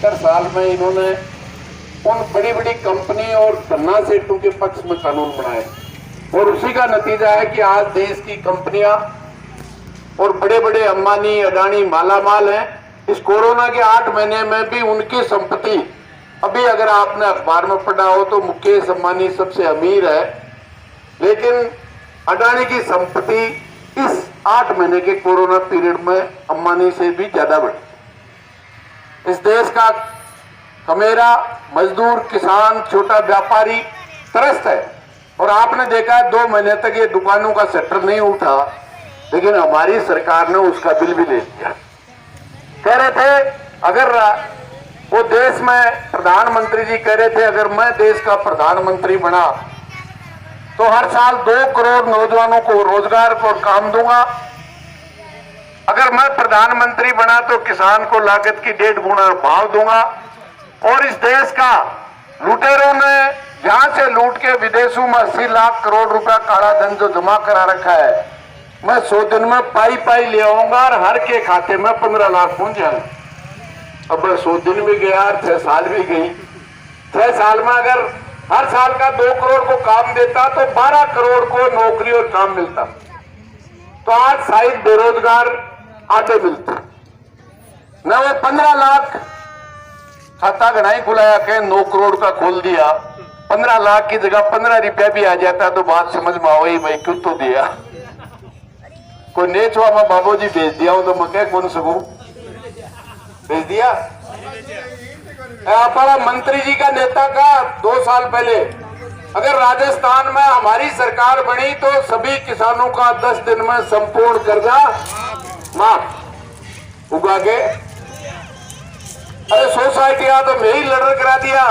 75 साल में इन्होंने उन बड़ी बड़ी कंपनी और धन्ना सेठों के पक्ष में कानून बनाए और उसी का नतीजा है कि आज देश की कंपनियां और बड़े बड़े अंबानी अडानी मालामाल हैं। इस कोरोना के 8 महीने में भी उनकी संपत्ति, अभी अगर आपने अखबार में पढ़ा हो तो मुकेश अंबानी सबसे अमीर है, लेकिन अडानी की संपत्ति इस 8 महीने के कोरोना पीरियड में अंबानी से भी ज्यादा बढ़ी। इस देश का कमेरा, मजदूर, किसान, छोटा व्यापारी त्रस्त है और आपने देखा 2 महीने तक ये दुकानों का शटर नहीं उठा, लेकिन हमारी सरकार ने उसका बिल भी ले लिया। कह रहे थे अगर वो देश में प्रधानमंत्री जी कह रहे थे अगर मैं देश का प्रधानमंत्री बना तो हर साल 2 करोड़ नौजवानों को रोजगार और काम दूंगा। अगर मैं प्रधानमंत्री बना तो किसान को लागत की 1.5 गुना भाव दूंगा। और इस देश का लुटेरों ने यहां से लूट के विदेशों में 80 लाख करोड़ रुपया काला धन जो जमा करा रखा है, मैं 100 दिन में पाई ले आऊंगा और हर के खाते में 15 लाख पहुंच जाएंगे। अब 100 दिन भी गया, 6 साल भी गई। 6 साल में अगर हर साल का 2 करोड़ को काम देता तो 12 करोड़ को नौकरी और काम मिलता। तो आज शायद बेरोजगार आटे मिलते न। वो 15 लाख खाता गणाई खुलाया के 9 करोड़ का खोल दिया, 15 लाख की जगह 15 रुपया भी आ जाता तो बात समझ में आओ भाई क्यों तो दिया। कोई नेचवा में बाबू जी भेज दिया हूं तो मैं क्या कौन सकूं, भेज दिया। हमारा मंत्री जी का नेता का 2 साल पहले अगर राजस्थान में हमारी सरकार बनी तो सभी किसानों का 10 दिन में संपूर्ण कर्जा माफ उगा के, अरे सोसाइटियां तो मैं ही लड़र करा दिया।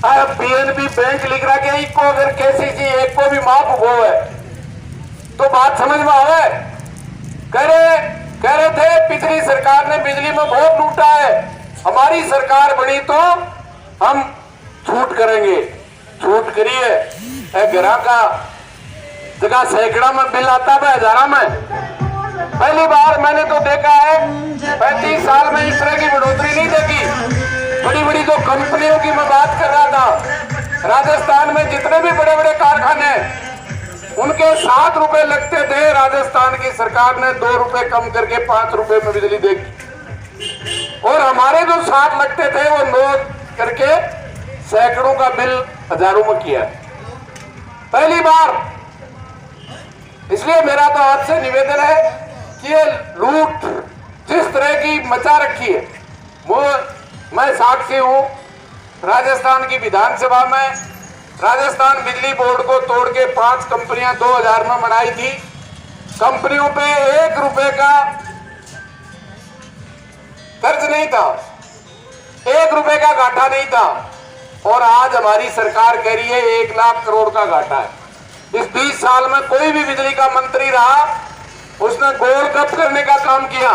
पीएनबी बैंक लिख रहा कि इको अगर कैसी चीज एक को भी माफ हो है तो बात समझ में आवे। कह रहे थे पिछली सरकार ने बिजली में बहुत लूटा है, हमारी सरकार बनी तो हम छूट करेंगे। छूट करिए, ग्राहक का जगह सैकड़ा में बिल आता है 1000 में। पहली बार मैंने तो देखा है 35 साल में इस तरह की बढ़ोतरी नहीं देखी। बड़ी बड़ी जो कंपनियों की मैं बात कर रहा था, राजस्थान में जितने भी बड़े बड़े कारखाने उनके 7 रुपए लगते थे, राजस्थान की सरकार ने 2 रुपए कम करके 5 रुपए में बिजली देगी। और हमारे जो 7 लगते थे वो 9 करके सैकड़ों का बिल हजारों में किया पहली बार। इसलिए मेरा तो आपसे निवेदन है कि ये लूट जिस तरह की मचा रखी है, वो मैं साक्षी हूं। राजस्थान की विधानसभा में राजस्थान बिजली बोर्ड को तोड़ के 5 कंपनियां 2000 में बनाई थी। कंपनियों पे 1 रुपए का कर्ज नहीं था, 1 रुपए का घाटा नहीं था। और आज हमारी सरकार कह रही है 1 लाख करोड़ का घाटा है। इस 20 साल में कोई भी बिजली का मंत्री रहा उसने गोल कप करने का काम किया।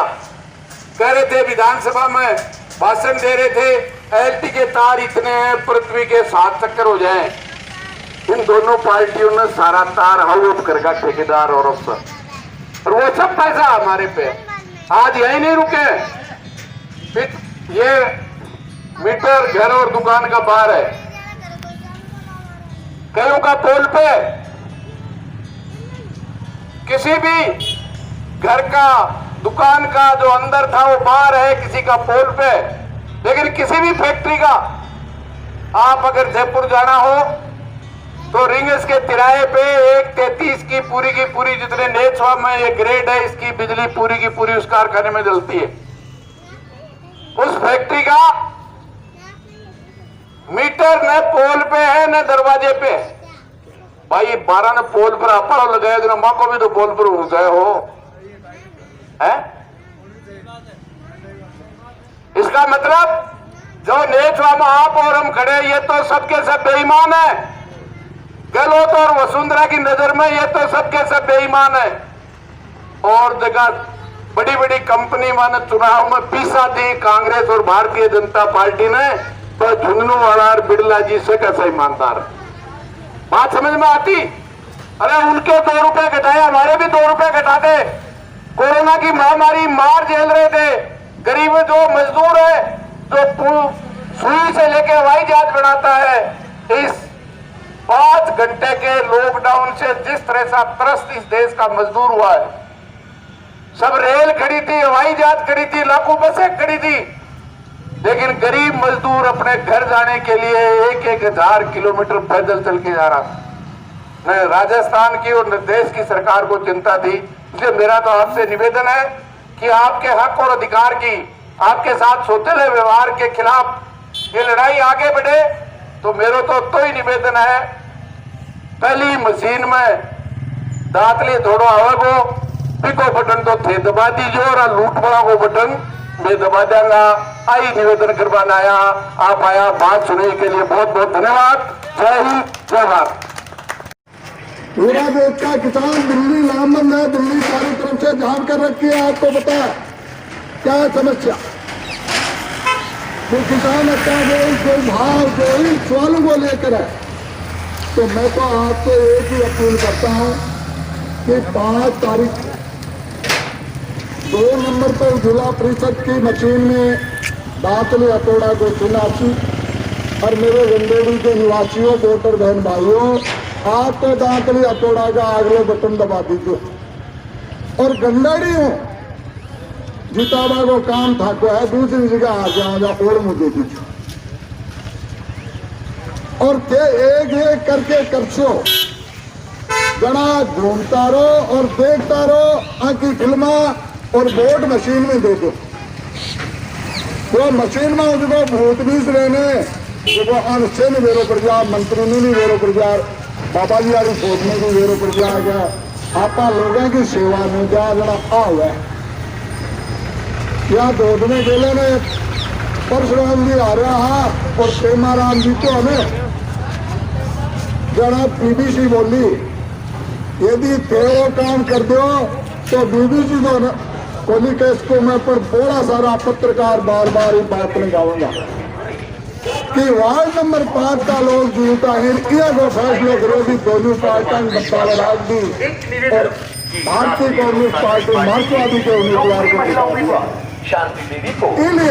कह रहे थे विधानसभा में भाषण दे रहे थे एलटी के तार इतने हैं पृथ्वी के 7 चक्कर हो जाएं। इन दोनों पार्टियों ने सारा तार हाउस करके ठेकेदार और अफसर, और वो सब पैसा हमारे पे। आज यही नहीं रुके, ये मीटर घर और दुकान का बाहर है, कईयों का पोल पे किसी भी घर का दुकान का जो अंदर था वो बाहर है, किसी का पोल पे। लेकिन किसी भी फैक्ट्री का आप अगर जयपुर जाना हो तो रिंग्स के तिराए पे 133 की पूरी जितने नेचवा में ये ग्रेड है इसकी बिजली पूरी की पूरी उस कारखाने में जलती है। उस फैक्ट्री का मीटर न पोल पे है न दरवाजे पे। भाई 12 ने पोल पर आपा लगाया तो माँ को भी तो पोल पर हो गए हो है? इसका मतलब जो नेचवा में आप और हम खड़े ये तो सबके सब बेईमान है। गहलोत और वसुंधरा की नजर में ये तो सबके सब बेईमान है। और जगह बड़ी बड़ी कंपनी माने चुनाव में पीसा दी कांग्रेस और भारतीय जनता पार्टी ने, तो झुंझुनूवाला और बिरला जी से कैसा ईमानदार। बात समझ में आती? अरे उनके 2 रुपए घटाए, हमारे भी 2 रुपए घटा दे। कोरोना की महामारी मार झेल रहे थे, गरीब जो मजदूर है जो सुई से लेके हवाई जहाज बनाता है, इस 5 घंटे के लॉकडाउन से जिस तरह से त्रस्त इस देश का मजदूर हुआ है, सब रेल खड़ी थी, हवाई जहाज खड़ी थी, लाखों बसें खड़ी थी, लेकिन गरीब मजदूर अपने घर जाने के लिए 1,000 किलोमीटर पैदल चल के जा रहा था। मैं राजस्थान की और देश की सरकार को चिंता थी, इसलिए मेरा तो आपसे निवेदन है कि आपके हक और अधिकार की, आपके साथ सौतेले व्यवहार के खिलाफ ये लड़ाई आगे बढ़े। तो मेरा तो ही निवेदन है, पहली मशीन में दातली थोड़ा आवेगो, पिको बटन तो थे दबा दीजिए और लूट बड़ा वो बटन मैं दबा देंगा। आई निवेदन करवाना आया, आप आया बात सुनने के लिए बहुत बहुत धन्यवाद। जय हिंद, जय भारत। पूरा देश का किसान दिल्ली लामबंद है, दिल्ली चारों तरफ से जाम कर रखी है। आपको पता है क्या समस्या? वो किसान अपना जो भाव जो इन सवालों को लेकर है। तो मैं तो आपको एक ही अपील करता हूं कि 5 तारीख 2 नंबर पर जिला परिषद की मशीन में दातली हथौड़ा को चुनाची और मेरे गंडेड़ी के निवासियों, वोटर बहन भाइयों, आप तो दातली हथौड़ा का अगले बटन दबा दीजिए। और गंडेड़ी हो जिताबा को काम था को है, दूसरी जगह आ जाओ और मुझे दीजिए। और के एक करके करसो गणा घूमता रहो और देखता रहो, आंखी फिल्मा और वोट मशीन में दे दो। वो मशीन में उसको भूत बीस रहने देखो, अनसे नहीं वेरो पड़ जा, मंत्री नहीं वेरो पड़ जा, बाबा जी वाली फोट में भी वेरो पड़ जा गया। आपा लोगों की सेवा में जा जरा आ हुआ है। या 2 दिन गेले ने परशुराम जी आ रहा है और प्रेमाराम जी को हमें जरा बीबीसी बोली, यदि तेरो काम कर दो तो बीबीसी को केस को मैं पर बड़ा सारा पत्रकार बार बार ये बात लगाऊंगा कि वार्ड नंबर 5 का लोग जीता है, को फैसले करो भी दोनों पार्टियां बदलाव दी और भारतीय कम्युनिस्ट पार्टी मार्क्सवादी के उम्मीदवार को शांति देवी को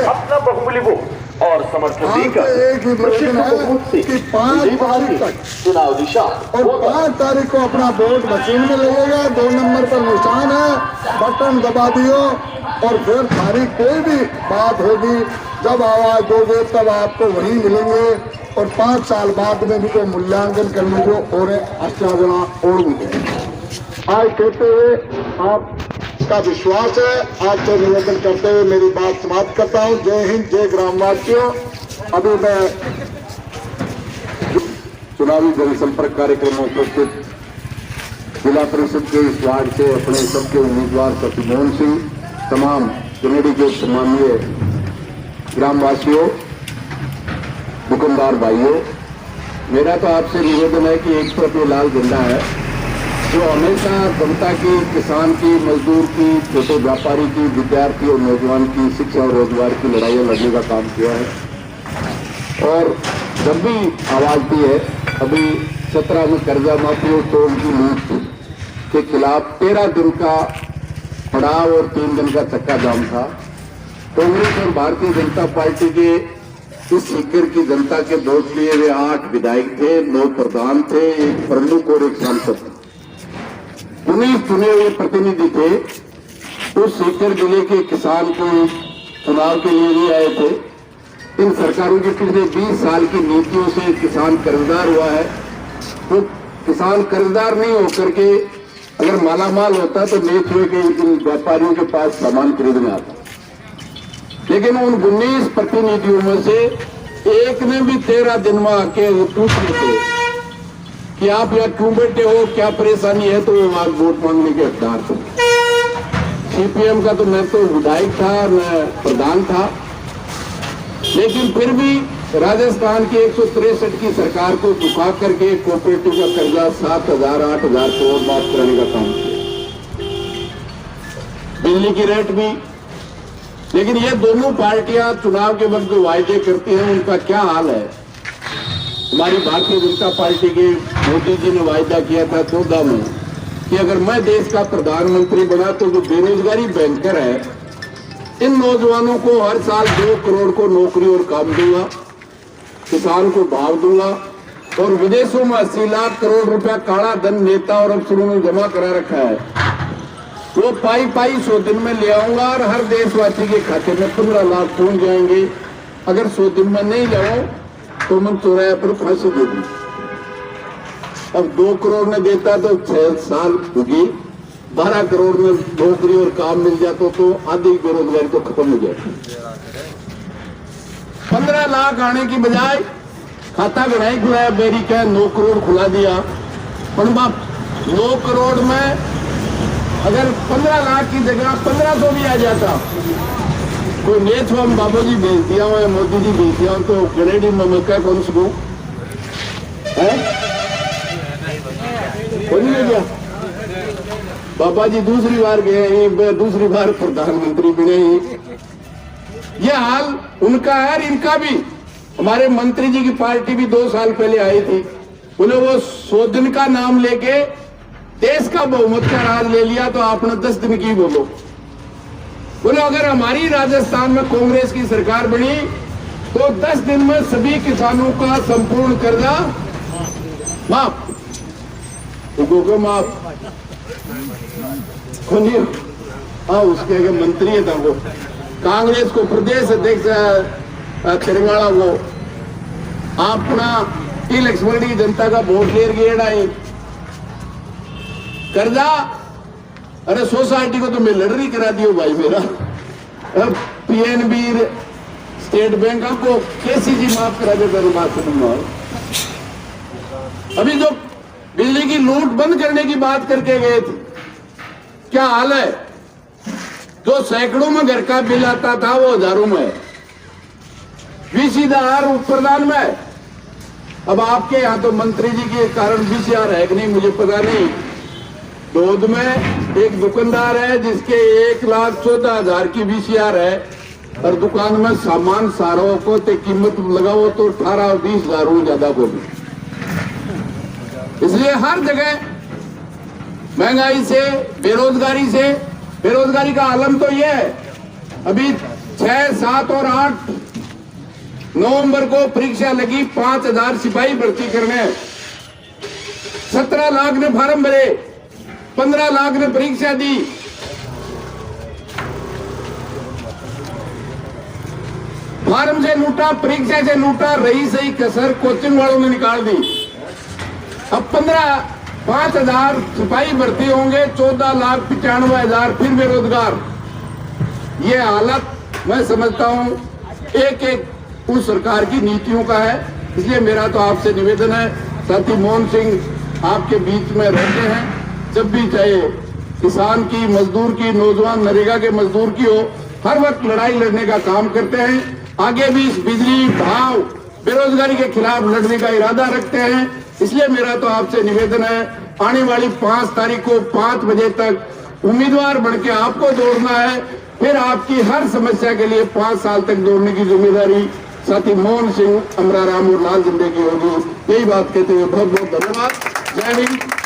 अपना बहुमूल्य वोट और समर्थन देकर एक ही निवेदन है कि 5 तारीख तक चुनाव निशान और 5 तारीख को अपना वोट मशीन में लगेगा। 2 नंबर पर निशान है, बटन दबा दियो और फिर तारीख कोई भी बात होगी, जब आवाज दोगे तब आपको वही मिलेंगे। और 5 साल बाद में भी कोई मूल्यांकन करने को और आश्चर्य और मिलेंगे। आज कहते हुए आपका विश्वास है, आपसे निवेदन करते हुए मेरी बात समाप्त करता हूं। जय हिंद, जय ग्रामवासियों। अभी मैं चुनावी जनसंपर्क कार्यक्रम में उपस्थित जिला परिषद के इस वार्ड से अपने सबके उम्मीदवार सतीमोहन सिंह, तमाम कमेटी के सम्मानीय ग्रामवासियों, दुकानदार भाइयों, मेरा तो आपसे निवेदन है कि एक तरफ ये लाल झंडा है जो हमेशा जनता की, किसान की, मजदूर की, छोटे व्यापारी की, विद्यार्थी और नौजवान की शिक्षा और रोजगार की लड़ाइयाँ लड़ने का काम किया है। और जब भी आवाज दी है, अभी 17 में कर्जा माफी और टोल की लूट के खिलाफ 13 दिन का पड़ाव और 3 दिन का चक्का जाम था। कांग्रेस और भारतीय जनता पार्टी के इस सीकर की जनता के वोट लिए वे 8 विधायक थे, 9 प्रधान थे, 1 प्रमुख और 1 सांसद थे। 19 चुने हुए प्रतिनिधि थे। उस सीकर जिले के किसान को चुनाव के लिए भी आए थे। इन सरकारों की पिछले 20 साल की नीतियों से किसान कर्जदार हुआ है। तो किसान कर्जदार नहीं होकर के अगर मालामाल होता तो नेच हुए के इन व्यापारियों के पास सामान खरीदने आता। लेकिन उन 19 प्रतिनिधियों में से एक ने भी 13 दिन में आके पूछ रहे थे कि आप यहाँ क्यों बैठे हो, क्या परेशानी है, तो वो वहां वोट मांगने के हकदार थे। सीपीएम का तो मैं तो विधायक था, मैं प्रधान था, लेकिन फिर भी राजस्थान की 163 की सरकार को झुका करके कोऑपरेटिव का कर्जा 7,000-8,000 करोड़ माफ कराने का काम किया। बिजली की रेट भी। लेकिन ये दोनों पार्टियां चुनाव के वक्त जो वायदे करती हैं उनका क्या हाल है? हमारी भारतीय जनता पार्टी के मोदी जी ने वायदा किया था 14 में कि अगर मैं देश का प्रधानमंत्री बना तो जो बेरोजगारी भयंकर है इन नौजवानों को हर साल 2 करोड़ को नौकरी और काम दूंगा, किसान को भाव दूंगा और विदेशों में 80 लाख करोड़ रुपया काला धन नेता और अफसरों ने जमा करा रखा है, वो पाई 100 दिन में ले आऊंगा और हर देशवासी के खाते में 15 लाख पहुंच जाएंगे। अगर 100 दिन में नहीं लाओ तो मैं चौराहे पर फांसी दे दूं। अब 2 करोड़ ने देता तो 6 साल होगी, 12 करोड़ में नौकरी और काम मिल जाता तो आधी बेरोजगारी तो खत्म हो जाती। 15 लाख आने की बजाय खाता गणाई खुलाया, बेरी का 9 करोड़ खुला दिया। पर बाप 9 करोड़ में अगर 15 लाख की जगह 1500 भी आ जाता, कोई नेच हम बाबू जी भेज दिया हो या मोदी जी भेज दिया हो तो गणेडी में मैं क्या कौन सकूं है? कोई नहीं गया। बाबा जी दूसरी बार गए, दूसरी बार प्रधानमंत्री बने। ये हाल उनका है और इनका भी। हमारे मंत्री जी की पार्टी भी 2 साल पहले आई थी, बोले वो 100 दिन का नाम लेके देश का बहुमत का राज ले लिया तो आपने 10 दिन की बोलो। बोले अगर हमारी राजस्थान में कांग्रेस की सरकार बनी तो 10 दिन में सभी किसानों का संपूर्ण कर्जा माफ, को माफ। हाँ, उसके मंत्री था वो, कांग्रेस को प्रदेश अध्यक्ष तेलंगाना वो अपना ई लक्ष्मण की जनता का वोट लेर गए कर्जा। अरे सोसाइटी को तो मैं लड़ रही करा दियो भाई मेरा। अब पीएनबी स्टेट बैंक को केसीजी माफ करा देता बात सुनूंगा। अभी जो बिजली की लूट बंद करने की बात करके गए थे, क्या हाल है? जो सैकड़ों में घर का बिल आता था वो हजारों में, वीसीआर प्रदान में। अब आपके यहाँ तो मंत्री जी के कारण वीसीआर है कि नहीं मुझे पता नहीं। दोद में एक दुकानदार है जिसके 1,14,000 की वीसीआर है और दुकान में सामान सारों को ते कीमत लगाओ तो 18 और 20 हजार ज्यादा को भी। इसलिए हर जगह महंगाई से, बेरोजगारी का आलम तो ये है। अभी 6, 7 और 8 नवंबर को परीक्षा लगी, 5,000 सिपाही भर्ती करने, 17 लाख ने फार्म भरे, 15 लाख ने परीक्षा दी। फार्म से लूटा, परीक्षा से लूटा, रही सही कसर कोचिंग वालों ने निकाल दी। अब 5,000 सिपाही भर्ती होंगे, 14,95,000 फिर बेरोजगार। ये हालत मैं समझता हूं एक उस सरकार की नीतियों का है। इसलिए मेरा तो आपसे निवेदन है, साथी मोहन सिंह आपके बीच में रहते हैं, जब भी चाहे किसान की, मजदूर की, नौजवान नरेगा के मजदूर की हो, हर वक्त लड़ाई लड़ने का काम करते हैं। आगे भी इस बिजली भाव बेरोजगारी के खिलाफ लड़ने का इरादा रखते हैं। इसलिए मेरा तो आपसे निवेदन है, आने वाली 5 तारीख को 5 बजे तक उम्मीदवार बनके आपको दौड़ना है। फिर आपकी हर समस्या के लिए 5 साल तक दौड़ने की जिम्मेदारी साथी मोहन सिंह, अमराराम और लाल झंडे की होगी। यही बात कहते हुए बहुत बहुत धन्यवाद। जय हिंद।